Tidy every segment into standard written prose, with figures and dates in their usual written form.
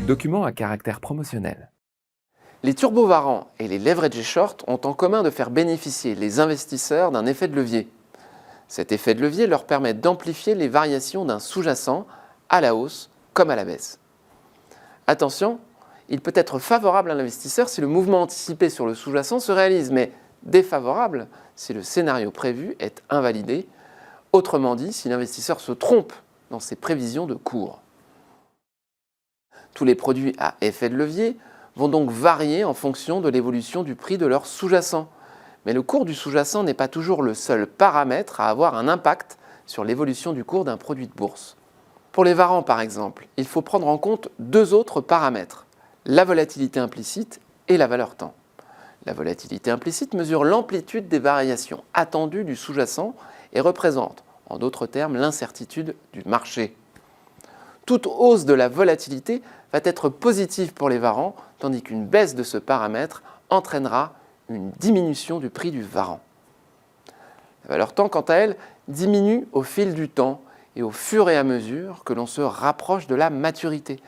Document à caractère promotionnel. Les turbo-varants et les leveraged short ont en commun de faire bénéficier les investisseurs d'un effet de levier. Cet effet de levier leur permet d'amplifier les variations d'un sous-jacent à la hausse comme à la baisse. Attention, il peut être favorable à l'investisseur si le mouvement anticipé sur le sous-jacent se réalise, mais défavorable si le scénario prévu est invalidé, autrement dit si l'investisseur se trompe dans ses prévisions de cours. Tous les produits à effet de levier vont donc varier en fonction de l'évolution du prix de leur sous-jacent. Mais le cours du sous-jacent n'est pas toujours le seul paramètre à avoir un impact sur l'évolution du cours d'un produit de bourse. Pour les varants par exemple, il faut prendre en compte deux autres paramètres, la volatilité implicite et la valeur temps. La volatilité implicite mesure l'amplitude des variations attendues du sous-jacent et représente, en d'autres termes, l'incertitude du marché. Toute hausse de la volatilité va être positive pour les varants, tandis qu'une baisse de ce paramètre entraînera une diminution du prix du varant. La valeur temps, quant à elle, diminue au fil du temps et au fur et à mesure que l'on se rapproche de la maturité.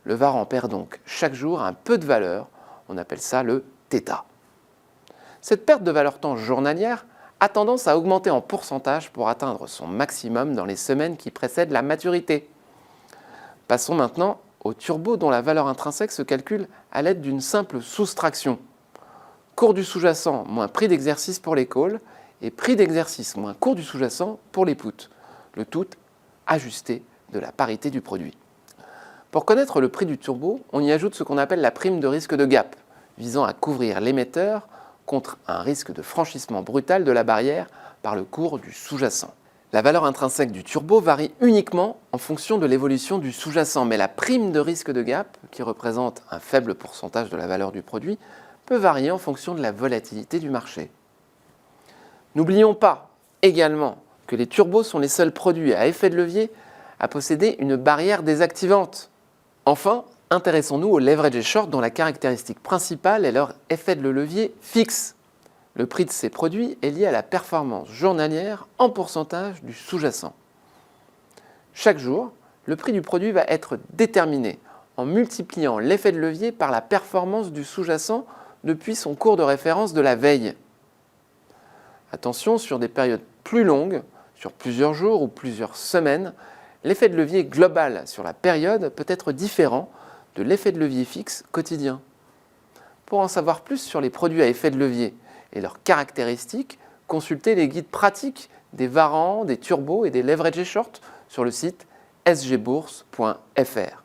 Le varant perd donc chaque jour un peu de valeur, on appelle ça le θ. Cette perte de valeur temps journalière a tendance à augmenter en pourcentage pour atteindre son maximum dans les semaines qui précèdent la maturité. Passons maintenant au turbo dont la valeur intrinsèque se calcule à l'aide d'une simple soustraction. Cours du sous-jacent moins prix d'exercice pour les calls et prix d'exercice moins cours du sous-jacent pour les puts, le tout ajusté de la parité du produit. Pour connaître le prix du turbo, on y ajoute ce qu'on appelle la prime de risque de gap, visant à couvrir l'émetteur contre un risque de franchissement brutal de la barrière par le cours du sous-jacent. La valeur intrinsèque du turbo varie uniquement en fonction de l'évolution du sous-jacent, mais la prime de risque de gap, qui représente un faible pourcentage de la valeur du produit, peut varier en fonction de la volatilité du marché. N'oublions pas également que les turbos sont les seuls produits à effet de levier à posséder une barrière désactivante. Enfin, intéressons-nous aux leveraged short dont la caractéristique principale est leur effet de levier fixe. Le prix de ces produits est lié à la performance journalière en pourcentage du sous-jacent. Chaque jour, le prix du produit va être déterminé en multipliant l'effet de levier par la performance du sous-jacent depuis son cours de référence de la veille. Attention, sur des périodes plus longues, sur plusieurs jours ou plusieurs semaines, l'effet de levier global sur la période peut être différent de l'effet de levier fixe quotidien. Pour en savoir plus sur les produits à effet de levier et leurs caractéristiques, consultez les guides pratiques des varants, des turbos et des leveraged short sur le site sgbourse.fr.